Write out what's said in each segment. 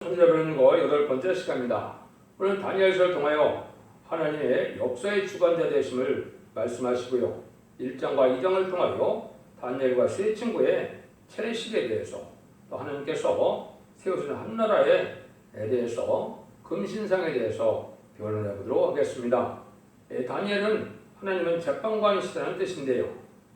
천재 배우는 거 8번째 시간입니다. 오늘 다니엘서를 통하여 하나님의 역사의 주관자 되심을 말씀하시고요. 1장과 2장을 통하여 다니엘과 세 친구의 채식에 대해서 또 하나님께서 세우시는 한 나라에 대해서 금신상에 대해서 변론해 보도록 하겠습니다. 다니엘은 하나님은 재판관이시다는 뜻인데요.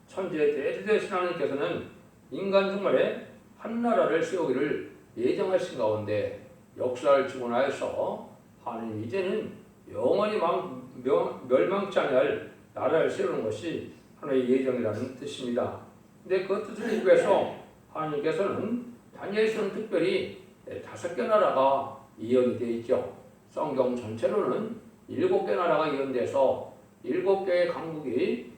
천재 대주되신 하나님께서는 인간 중간에 한 나라를 세우기를 예정하신 가운데 역사를 주관하여서 하나님 이제는 영원히 멸망치 않을 나라를 세우는 것이 하나님의 예정이라는 뜻입니다. 근데 그 뜻을 이루기 위해서 하나님께서는 다니엘서는 특별히 5개 나라가 이언이 되어 있죠. 성경 전체로는 7개 나라가 이언돼서 7개의 강국이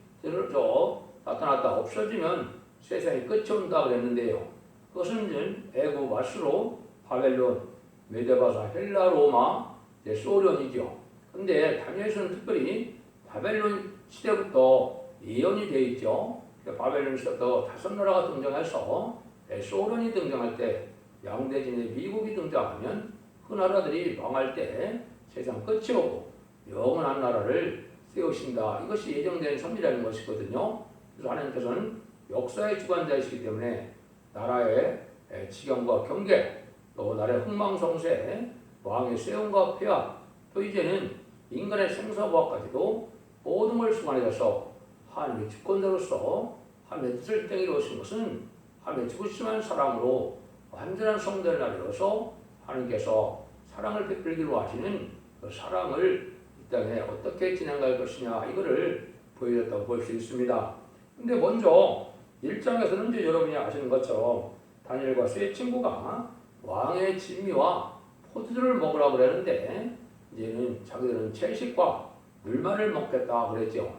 나타났다 없어지면 세상이 끝이 온다 그랬는데요. 그것은 애굽, 아수르, 바벨론, 메데바사, 헬라, 로마, 소련이죠. 근데 다니엘서는 특별히 바벨론 시대부터 예언이 되어 있죠. 바벨론 시대부터 5나라가 등장해서 소련이 등장할 때 양대진의 미국이 등장하면 그 나라들이 망할 때 세상 끝이 오고 영원한 나라를 세우신다. 이것이 예정된 섭리라는 것이거든요. 그래서 하나님께서는 역사의 주관자이시기 때문에 나라의 지경과 경계, 또 나라의 흥망성쇠, 왕의 세움과 폐하, 또 이제는 인간의 생사고학까지도 모든 걸 주관하셔서 하나님의 주권자로서 하나님의 뜻을 이루신 것은 하나님의 지구심한 사랑으로 완전한 성도를 나누어서 하나님께서 사랑을 베풀기로 하시는 그 사랑을 이 땅에 어떻게 진행할 것이냐 이거를 보여줬다고 볼 수 있습니다. 근데 먼저 1장에서는 이제 여러분이 아시는 것처럼 다니엘과 세 친구가 왕의 진미와 포도주를 먹으라고 그랬는데 이제는 자기들은 채식과 물만을 먹겠다 그랬죠.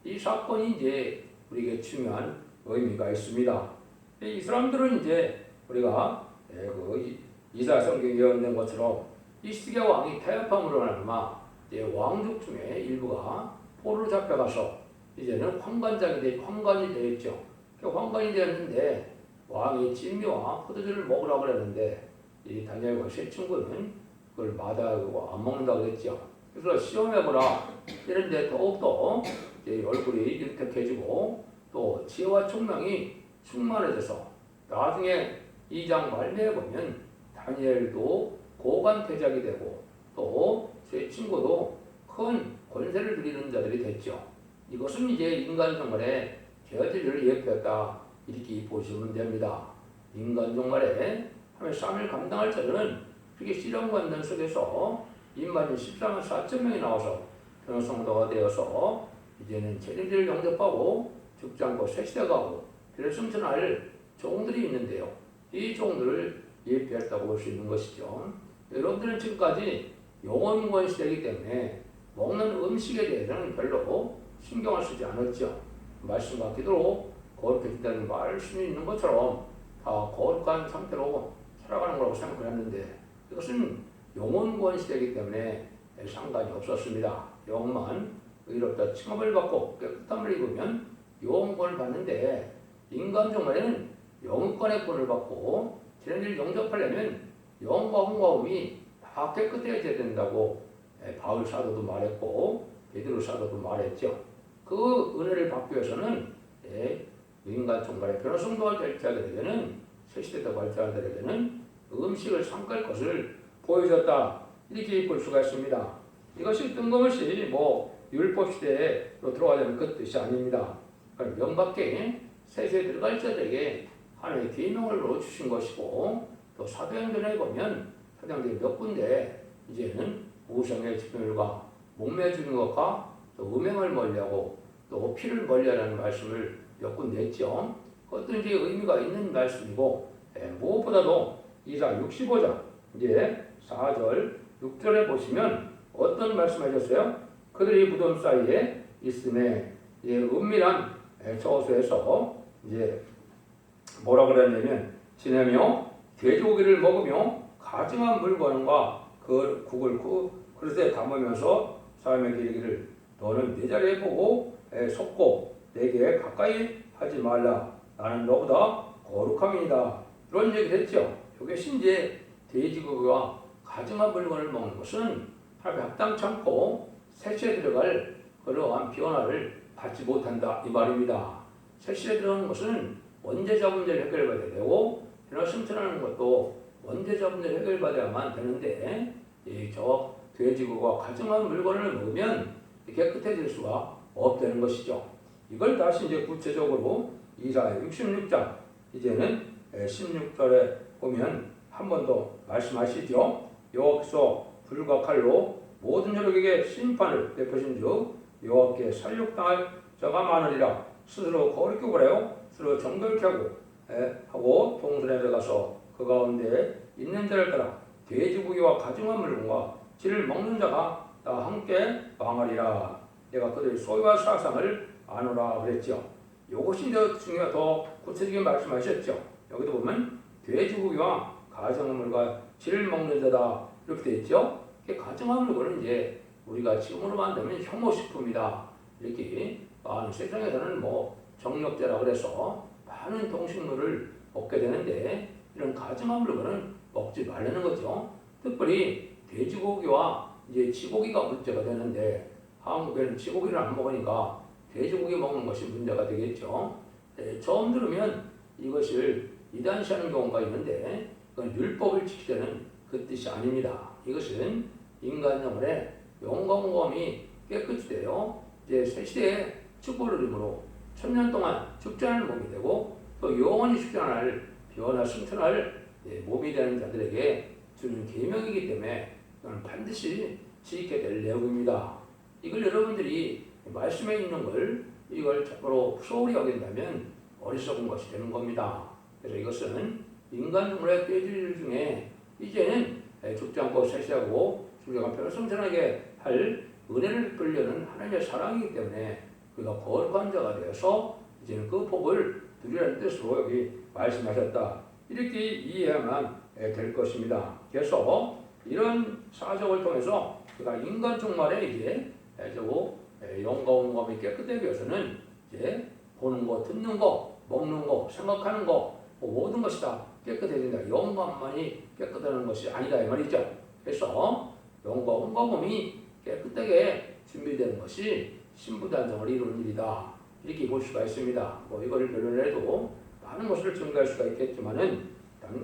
이 사건이 이제 우리에게 중요한 의미가 있습니다. 이 사람들은 이제 우리가 이사야 성경에 예언된 것처럼 이 시기의 왕이 태엽함으로 말미암아 왕족 중에 일부가 포로로 잡혀가서 이제는 황관이 되어 있죠. 황관이 되었는데 왕이 진미와 포도주를 먹으라고 그랬는데 이 다니엘과 세 친구는 그걸 마다하고 안 먹는다고 그랬죠. 그래서 시험해보라 이런데 더욱더 얼굴이 일택해지고 또 지혜와 총명이 충만해져서 나중에 2장 말미에 보면 다니엘도 고관태작이 되고 또 세 친구도 큰 권세를 누리는 자들이 됐죠. 이것은 이제 인간 정말의 계절을 예표했다 이렇게 보시면 됩니다. 인간 종말에 하면 쌈을 감당할 자들은 그렇게 시련관단 속에서 인만이 14만 4천 명이 나와서 변호성도가 되어서 이제는 재림들을 영접하고 죽지 않고 새 시대 가고 그를 승천할 종들이 있는데요. 이 종들을 예표했다고 볼 수 있는 것이죠. 여러분들은 지금까지 영원권 시대이기 때문에 먹는 음식에 대해서는 별로 신경을 쓰지 않았죠. 말씀과 기도로 거룩해 진다는 말씀이 있는 것처럼 다 거룩한 상태로 살아가는 거라고 생각을 했는데 이것은 영원권 시대이기 때문에 상관이 없었습니다. 영만 의롭다 칭함을 받고 깨끗함을 입으면 영원권을 받는데 인간 종말에는 영권의 권을 받고 지난일 영접하려면 영과 흥과음이 다 깨끗해져야 된다고 바울 사도도 말했고 베드로 사도도 말했죠. 그 은혜를 받기 위해서는 인간 종말의 변화성도가 될 자들에게는 새시대도 발전자들에게는 음식을 삼갈 것을 보여줬다 이렇게 볼 수가 있습니다. 이것이 뜬금없이 율법 시대로 들어가자면 그 뜻이 아닙니다. 명밖에 세세에 들어갈 자들에게 하나님의 계명을 주신 것이고 또 사도행전에 보면 사도행전에 몇 군데 이제는 우상의 집결과 목매 주는 것과 또 음행을 멀리하고 또 피를 멀리하라는 말씀을 몇 군데 했죠. 그것도 이제 의미가 있는 말씀이고 무엇보다도 이사 65장 이제 4절 6절에 보시면 어떤 말씀하셨어요? 그들이 무덤 사이에 있음에 은밀한 저수에서 이제 뭐라 그랬냐면 지내며 돼지고기를 먹으며 가증한 물건과 그 국을 그릇에 담으면서 사람에게 이르기를 너는 내 자리에 보고 속고 내게 가까이 하지 말라 나는 너보다 거룩함이다 이런 얘기를 했죠. 이것이 이제 돼지고기와 가증한 물건을 먹는 것은 하나님께 합당치 않고 세시에 들어갈 그러한 변화를 받지 못한다 이 말입니다. 세시에 들어가는 것은 원죄자 문제를 해결받아야 되고 변화 승천하는 것도 원죄자 문제를 해결받아야만 되는데 저 돼지고기와 가증한 물건을 먹으면 깨끗해질 수가 없다는 것이죠. 이걸 다시 이제 구체적으로 이사야 66장 이제는 16절에 보면 한 번 더 말씀하시죠. 여호와께서 불과 칼로 모든 혈육에게 심판을 베푸신즉 여호와께 살육당할 자가 많으리라. 스스로 거룩히 구하여 스스로 정결케 하고 동산에 들어가서 그 가운데 있는 자를 따라 돼지고기와 가증한 물건과 질을 먹는 자가 다 함께 망하리라. 내가 그들의 소유와 사상을 아노라 그랬죠. 이것이 더 구체적인 말씀하셨죠. 여기도 보면 돼지고기와 가증한 물과 질을 먹는 자다 이렇게 되어 있죠. 가증한 물건은 이제 우리가 지금으로 만들면 혐오식품이다 이렇게 많은 세상에서는 정력제라 그래서 많은 동식물을 먹게 되는데 이런 가증한 물건은 먹지 말라는 거죠. 특별히 돼지고기와 이제 쥐고기가 문제가 되는데 한국에는 쥐고기를 안 먹으니까 돼지고기 먹는 것이 문제가 되겠죠. 처음 들으면 이것을 이단시하는 경우가 있는데 그건 율법을 지키자는 그 뜻이 아닙니다. 이것은 인간 영혼의 영광검이 깨끗이 되어 이제 새 시대의 축복을 이루므로 천년 동안 축전할 몸이 되고 또 영원히 축전할 변화 승천할 몸이 되는 자들에게 주는 계명이기 때문에 이건 반드시 지키게 될 내용입니다. 이걸 여러분들이 말씀에 있는 걸 이걸 참으로 소홀히 여긴다면 어리석은 것이 되는 겁니다. 그래서 이것은 인간 영혼의 떼질 중에 이제는 죽지 않고 세시하고 주려고 변성전하게 할 은혜를 베풀려는 하나님의 사랑이기 때문에 그가 거룩한 자가 되어서 이제는 그 복을 누리라는 뜻으로 여기 말씀하셨다. 이렇게 이해하면 될 것입니다. 그래서 이런 사적을 통해서 그가 인간 종말에 이제 영과 온감이 깨끗하기 위해서는 이제 보는 거, 듣는 거, 먹는 거, 생각하는 거 모든 것이 다 깨끗해진다. 영감만이 깨끗하는 것이 아니다 이 말이죠. 그래서 영과 온과 몸이 깨끗하게 준비되는 것이 신부단정을 이루는 일이다. 이렇게 볼 수가 있습니다. 이걸 변론해도 많은 것을 증거할 수가 있겠지만은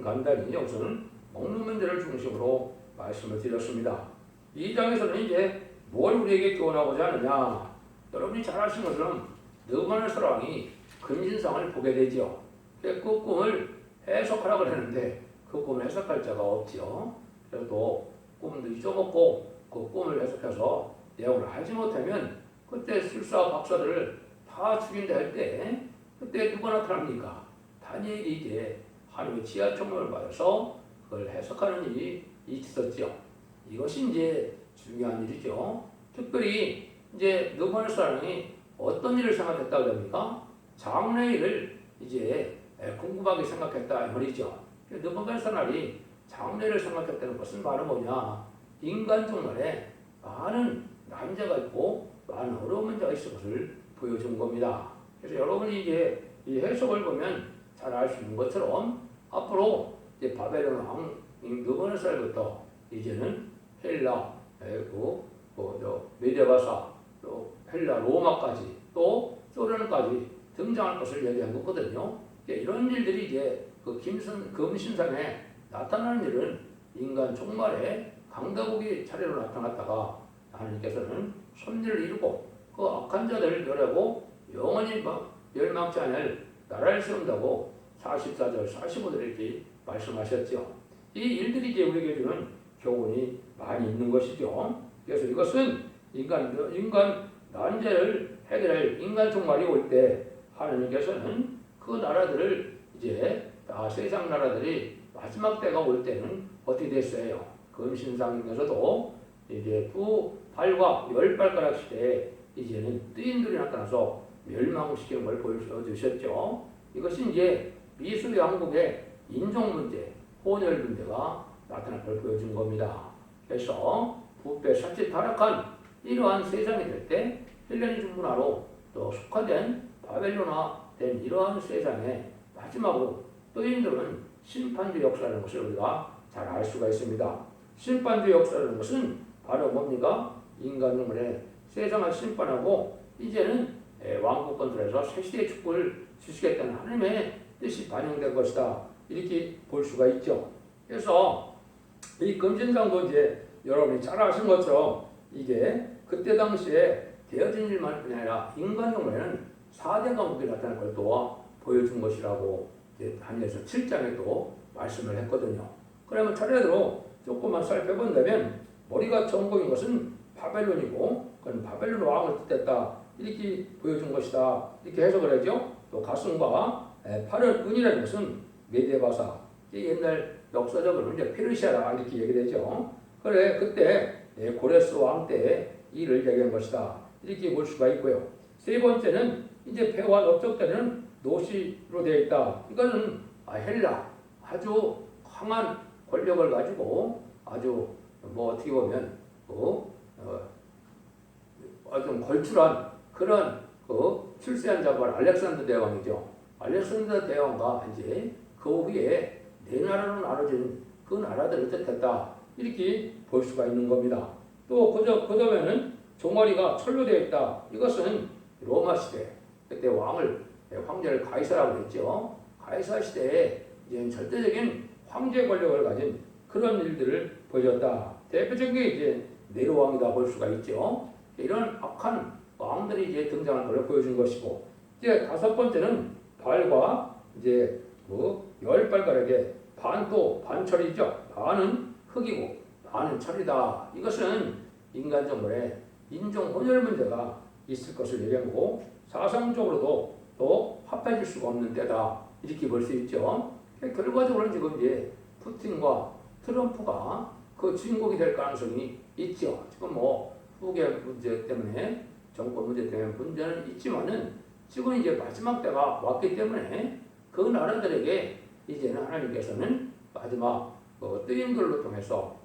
간단히 여기서는 먹는 문제를 중심으로 말씀을 드렸습니다. 이 장에서는 이제 뭘 우리에게 교훈하고자 하느냐? 여러분이 잘 아시는 것처럼 느바네 사랑이 근신상을 보게 되죠. 그 꿈을 해석하라고 하는데 그 꿈을 해석할 자가 없죠. 그래도 꿈도 잊어먹고 그 꿈을 해석해서 내용을 알지 못하면 그때 술사 박사들을 다 죽인다 할 때 그때 누가 나타납니까? 다니엘이 이제 하나님의 지하총명을 받아서 그걸 해석하는 일이 있었죠. 이것이 이제 중요한 일이죠. 특별히 이제 느바네 사람이 어떤 일을 생각했다고 합니까? 장래일을 이제 궁금하게 생각했다 이 말이죠. 느바네 사람이 장래를 생각했다는 것은 바로 뭐냐? 인간 종말에 많은 난제가 있고 많은 어려운 문제가 있을 것을 보여준 겁니다. 그래서 여러분이 이제 이 해석을 보면 잘 알 수 있는 것처럼 앞으로 이제 바벨론 왕 느바네 살부터 이제는 헬라, 메데바사, 또 헬라, 로마까지 또 소련까지 등장할 것을 얘기한 거거든요. 이런 일들이 이제 그 금신상에 나타나는 일은 인간 종말에 강다국이 차례로 나타났다가 하나님께서는 섭리를 이루고 그 악한 자들을 멸하고 영원히 멸망치 않을 나라를 세운다고 44절, 45절 이렇게 말씀하셨죠. 이 일들이 이제 우리에게 주는 교훈이 많이 있는 것이죠. 그래서 이것은 인간 난제를 해결할 인간 종말이 올 때 하나님께서는 그 나라들을 이제 다 세상 나라들이 마지막 때가 올 때는 어떻게 됐어요? 금신상에서도 이제 두 발과 열 발가락 시대에 이제는 뜨인들이 나타나서 멸망시키는 걸 보여주셨죠. 이것이 이제 미수 양국의 인종 문제, 혼혈 문제가 나타날 걸 보여준 겁니다. 그래서 부패, 사치, 타락한 이러한 세상이 될 때 헬레니즘 문화로 또 속화된 바벨론화된 이러한 세상에 마지막으로 뜨인들은 심판주 역사라는 것을 우리가 잘 잘 알 수가 있습니다. 심판주의 역사라는 것은 바로 뭡니까? 인간 영혼의 세상을 심판하고 이제는 왕국권들에서 새시대의 축복을 주시겠다는 하나님의 뜻이 반영된 것이다. 이렇게 볼 수가 있죠. 그래서 이 금신상도 이제 여러분이 잘 아시는 것처럼 이게 그때 당시에 되어진 일만 뿐 아니라 인간 영혼에는 4대 강국이 나타날 걸 또 보여준 것이라고 다니엘서 7장에 또 말씀을 했거든요. 그러면 차례대로 조금만 살펴본다면 머리가 정복인 것은 바벨론이고 그건 바벨론 왕을 뜻했다. 이렇게 보여준 것이다. 이렇게 해석을 하죠. 또 가슴과 팔은 은이라는 것은 메데바사. 옛날 역사적으로 이제 페르시아라 이렇게 얘기되죠. 그래 그때 고레스 왕 때 일을 얘기한 것이다. 이렇게 볼 수가 있고요. 세 번째는 이제 배와 넓적대는 노시로 되어 있다. 이거는 헬라 아주 강한 권력을 가지고 아주 어떻게 보면 아주 걸출한 그런 출세한 자가 알렉산더 대왕이죠. 알렉산더 대왕과 이제 그 후에 네 나라로 나눠진 그 나라들을 뜻했다. 이렇게 볼 수가 있는 겁니다. 또 그다음에는 종아리가 철로 되어 있다. 이것은 로마 시대 그때 황제를 가이사라고 했죠. 가이사 시대에 이제 절대적인 황제 권력을 가진 그런 일들을 보여줬다. 대표적인 게 이제 네로 왕이다 볼 수가 있죠. 이런 악한 왕들이 이제 등장하는 걸 보여준 것이고, 이제 다섯 번째는 발과 이제 열 발가락에 반도 반철이죠. 반은 흙이고 반은 철이다. 이것은 인간 정벌에 인종 혼혈 문제가 있을 것을 얘기하고 사상적으로도 또 합해질 수가 없는 때다. 이렇게 볼 수 있죠. 결과적으로는 지금 이제 푸틴과 트럼프가 그 주인공이 될 가능성이 있죠. 지금 후계 문제 때문에 정권 문제 때문에 문제는 있지만은 지금 이제 마지막 때가 왔기 때문에 그 나라들에게 이제는 하나님께서는 마지막 뜨인 걸로 통해서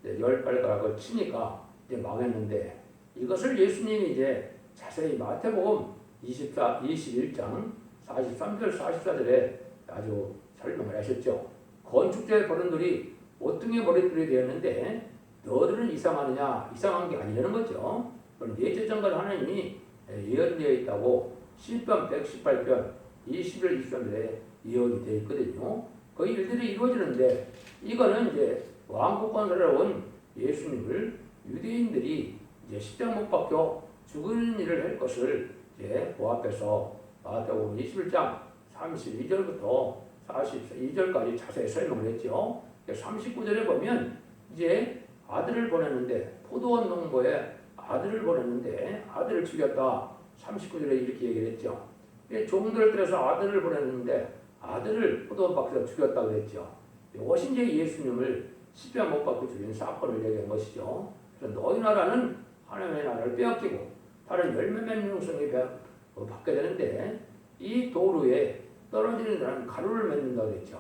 열 발가락을 치니까 이제 망했는데 이것을 예수님이 이제 자세히 마태복음 21장 43절 44절에 아주 설명을 하셨죠. 건축자의 버른들이 오뚱의 머릿돌이 되었는데 너들은 이상하느냐? 이상한 게 아니라는 거죠. 그럼 예제장관 하나님이 예언되어 있다고 시편 118편 21, 23절에 예언이 되어 있거든요. 그 일들이 이루어지는데 이거는 이제 왕국권으로 온 예수님을 유대인들이 이제 십자가 못 박혀 죽은 일을 할 것을 이제 보앞해서 마태복음 21장 32절부터 42절까지 자세히 설명을 했죠. 39절에 보면 이제 아들을 보냈는데 포도원 농부에 아들을 보냈는데 아들을 죽였다. 39절에 이렇게 얘기를 했죠. 종들을 들여서 아들을 보냈는데 아들을 포도원 밖에서 죽였다 그랬죠. 이것이 이제 예수님을 십자가 못 박고 죽인 사건을 얘기한 것이죠. 그래서 너희 나라는 하나님의 나라를 빼앗기고 다른 열매 맺는 영성이 받게 되는데 이 도루에 떨어지는 자는 가루를 맺는다 그랬죠.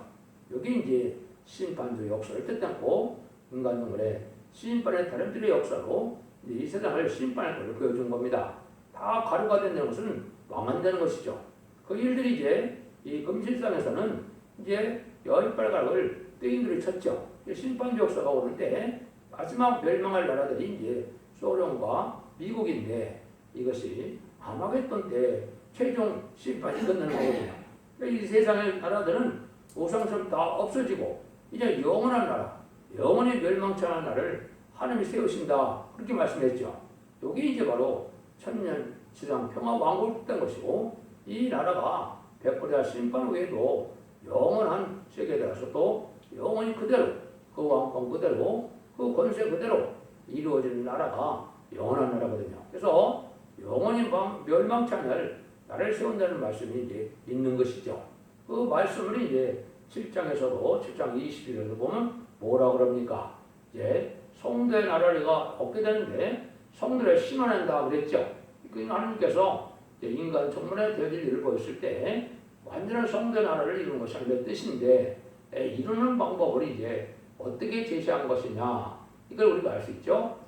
여기 이제 심판주의 역사를 뜻했고 인간 영혼의 심판의 다른 들의 역사로 이 세상을 심판할 것을 보여준 겁니다. 다 가루가 된다는 것은 망한다는 것이죠. 그 일들이 이제 이 금실상에서는 이제 열 발가락을 뜨인들이 쳤죠. 심판주의 역사가 오는데 마지막 멸망할 나라들이 이제 소련과 미국인데 이것이 아마겟돈 때 최종 심판이 끝나는 거거든요. 이 세상의 나라들은 우상처럼 다 없어지고 이제 영원한 나라, 영원히 멸망치 않은 나라를 하나님이 세우신다. 그렇게 말씀했죠. 여기 이제 바로 천년 지상 평화 왕국이 된 것이고 이 나라가 백보자 심판 외에도 영원한 세계에 들어서 또 영원히 그대로 그 왕권 그대로 그 권세 그대로 이루어지는 나라가 영원한 나라거든요. 그래서 영원히 멸망치 않을 나라를 세운다는 말씀이 이제 있는 것이죠. 그 말씀을 이제 7장에서도 7장 21절에도 보면 뭐라 그럽니까? 이제 성도의 나라가 얻게 되는데 성도를 심어낸다 그랬죠. 그 하나님께서 인간 정문에 되어질 일을 보였을 때 완전한 성도의 나라를 이루는 것이 하나님의 뜻인데 이루는 방법을 이제 어떻게 제시한 것이냐 이걸 우리가 알 수 있죠.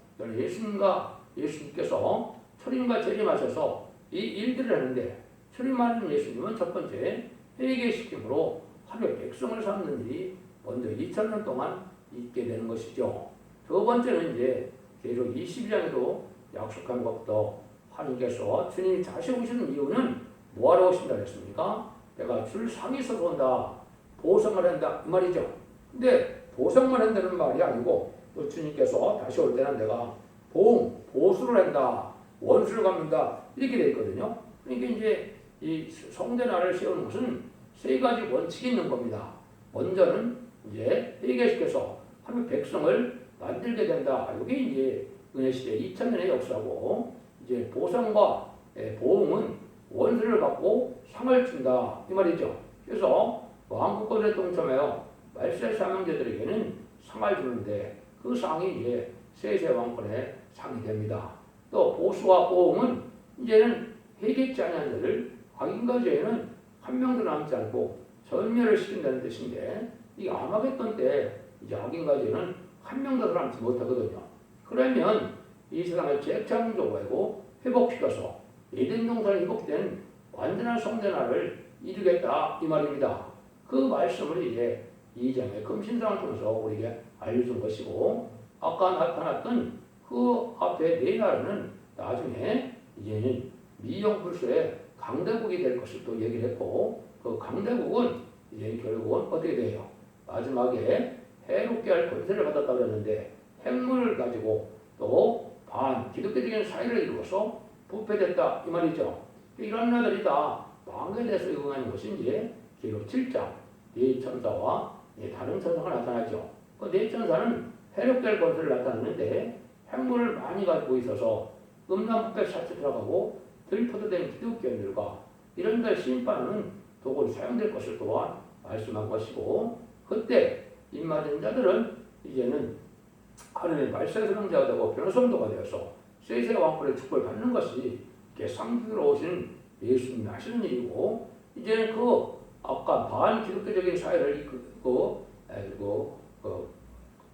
예수님께서 초림과 재림하셔서 이 일들을 하는데 초림하는 예수님은 첫 번째 회개시킴으로 하루에 백성을 삼는 일이 먼저 2000년 동안 있게 되는 것이죠. 두 번째는 이제 계속 22장에도 약속한 것부터 하나님께서 주님이 다시 오시는 이유는 뭐하러 오신다 했습니까? 내가 줄 상이 서서 온다. 보상을 한다. 이 말이죠. 근데 보상만 한다는 말이 아니고 또 주님께서 다시 올 때는 내가 보수를 한다. 원수를 갚는다. 이렇게 되어 있거든요. 그러니까 이제 이 성전화를 세우는 것은 세 가지 원칙이 있는 겁니다. 먼저는 이제 회개시켜서 하나님 백성을 만들게 된다. 이게 이제 은혜시대 2000년의 역사고, 이제 보상과 보응은 원수를 갚고 상을 준다. 이 말이죠. 그래서 왕국권에 동참하여 말세 사명자들에게는 상을 주는데 그 상이 이제 세세 왕권의 상이 됩니다. 또 보수와 보응은 이제는 회개치 아니한 자를 악인과 죄는 한 명도 남지 않고 전멸을 시킨다는 뜻인데, 이 아마겟돈 때 이제 악인과 죄는 한 명도 남지 못하거든요. 그러면 이 세상을 재창조하고 회복시켜서 에덴 동산이 회복된 완전한 성전화를 이루겠다 이 말입니다. 그 말씀을 이제 2장의 금신상을 통해서 우리에게 알려준 것이고, 아까 나타났던 그 앞에 네 나라는 나중에 이제는 미영불소의 강대국이 될 것을 또 얘기를 했고, 그 강대국은 이제 결국은 어떻게 돼요? 마지막에 해롭게 할 권세를 받았다고 했는데 핵물을 가지고 또 기독교적인 사회를 이루어서 부패됐다 이 말이죠. 이런 나라들이 다 망해돼서 응하는 것이 이제 기록 7장 네 천사와 다른 천사가 나타나죠. 그 네 천사는 해롭게 할 권세를 나타냈는데 핵물을 많이 가지고 있어서 음란부패 사치 들어가고 들포도된 기독교인들과 이런 데 심판하는 도구로 사용될 것을 또한 말씀한 것이고, 그때 입맞은 자들은 이제는 하늘의 말세스러운 되고 변호성도가 되어서 세세 왕권의 축복을 받는 것이 상주로 오신 예수님이 하시는 일이고, 이제는 그 아까 반기독교적인 사회를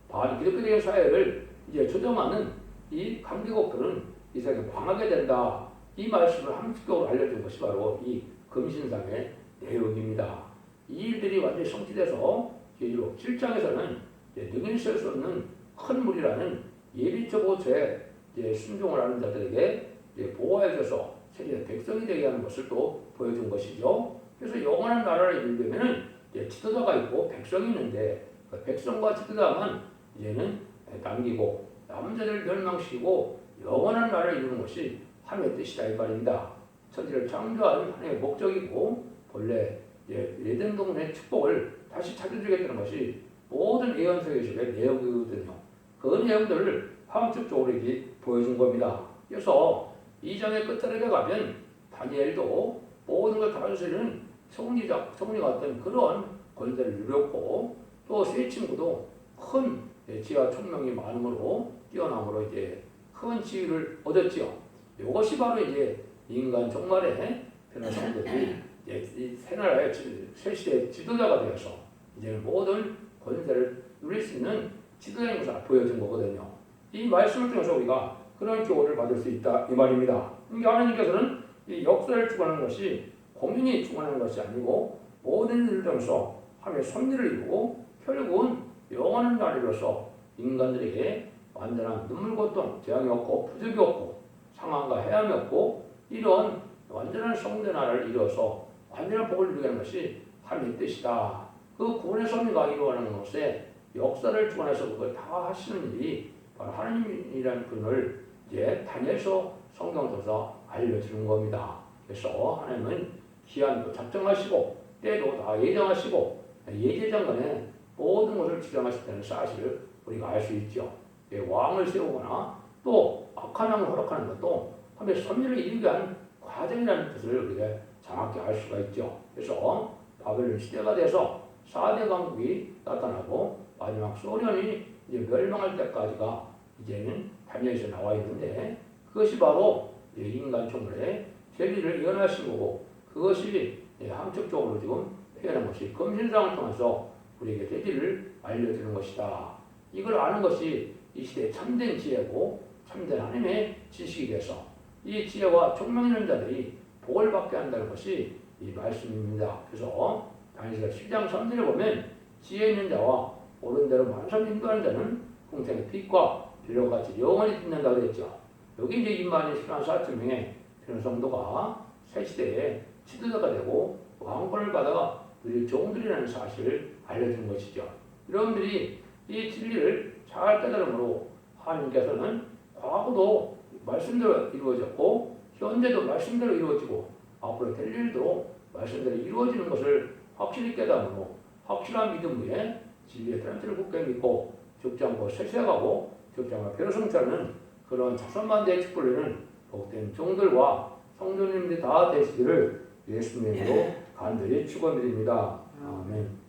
반기독교적인 사회를 이제 조정하는 이 강대국들은 이 세상에 광하게 된다. 이 말씀을 함축적으로 알려준 것이 바로 이 금신상의 내용입니다. 이 일들이 완전히 성취돼서 7장에서는 능히 셀 수 없는 큰 물이라는 예비적 옷에 순종을 하는 자들에게 보호해줘서 세계 백성이 되게 하는 것을 또 보여준 것이죠. 그래서 영원한 나라를 이루려면은 지도자가 있고 백성이 있는데 그 백성과 지도자만 이제는 남기고 남자들을 멸망시키고 영원한 나라를 이루는 것이 하나님의 뜻이다 이 말입니다. 천지를 창조한 하나님의 목적이고, 본래 에덴 동산의 축복을 다시 찾아주겠다는 것이 모든 예언서의 내용이거든요. 그 내용들을 함축적으로 보여준 겁니다. 그래서 2장의 끝자락에 가면 다니엘도 모든 걸 다루시는 총리 같은 그런 권세를 누렸고, 또 세 친구도 큰 지혜와 총명이 많음으로 뛰어남으로 이제 큰 지위를 얻었지요. 이것이 바로 이제 인간 종말의 변화성들이 이 새 나라의 새 시대의 지도자가 되어서 이제 모든 권세를 누릴 수 있는 지도자인 것을 보여준 거거든요. 이 말씀을 통해서 우리가 그런 교훈을 받을 수 있다 이 말입니다. 그러니까 하나님께서는 이 역사를 주관하는 것이 공인이 주관하는 것이 아니고 모든 일을 통해서 하나님의 섭리를 이루고 결국은 영원한 나라로서 인간들에게 완전한 눈물 고통, 재앙이 없고 부족이 없고 상황과 해함이 없고 이런 완전한 성전화를 이루어서 완전한 복을 누리게 하는 것이 하나님의 뜻이다. 그 구원의 섭리가 이루어가는 것에 역사를 주관해서 그걸 다 하시는 일이 바로 하나님이라는 분을 이제 다니엘서 성경을 통해서 알려주는 겁니다. 그래서 하나님은 기한도 작정하시고 때도 다 예정하시고 예제장간에 모든 것을 주장하셨다는 사실을 우리가 알 수 있죠. 왕을 세우거나 또 악한 왕을 허락하는 것도 하나님의 섭리를 이루기 위한 과정이라는 뜻을 우리가 정확히 알 수가 있죠. 그래서 바벨론 시대가 돼서 4대 강국이 나타나고 마지막 소련이 이제 멸망할 때까지가 이제는 다니엘에서 나와 있는데, 그것이 바로 인간 총물의 재리를 예언하신 거고, 그것이 함축적으로 지금 표현한 것이 금신상을 통해서 우리에게 재리를 알려주는 것이다. 이걸 아는 것이 이 시대의 참된 지혜고 참된 하나님의 지식이 돼서 이 지혜와 총명 있는 자들이 복을 받게 한다는 것이 이 말씀입니다. 그래서 다니엘서 10장 3절에 보면 지혜 있는 자와 옳은 대로 만선 인도하는 자는 공생의 빛과 비료가 같이 영원히 빛난다 그랬죠. 여기 이제 임마니 신앙 사증에 그런 성도가 새 시대에 지도자가 되고 왕권을 받아 우리 종들이라는 사실을 알려주는 것이죠. 여러분들이 이 진리를 잘 깨달음으로 하나님께서는 과거도 말씀대로 이루어졌고 현재도 말씀대로 이루어지고 앞으로 될 일도 말씀대로 이루어지는 것을 확실히 깨달음으로 확실한 믿음 위에 진리의 뗀트를 굳게 믿고 죽지 않고 쇠쇠하고 죽지 않고 별성차는 그런 자선만대의 축복을 복된 종들과 성도님들이 다 되시기를 예수님으로 간절히 축원드립니다. 아멘.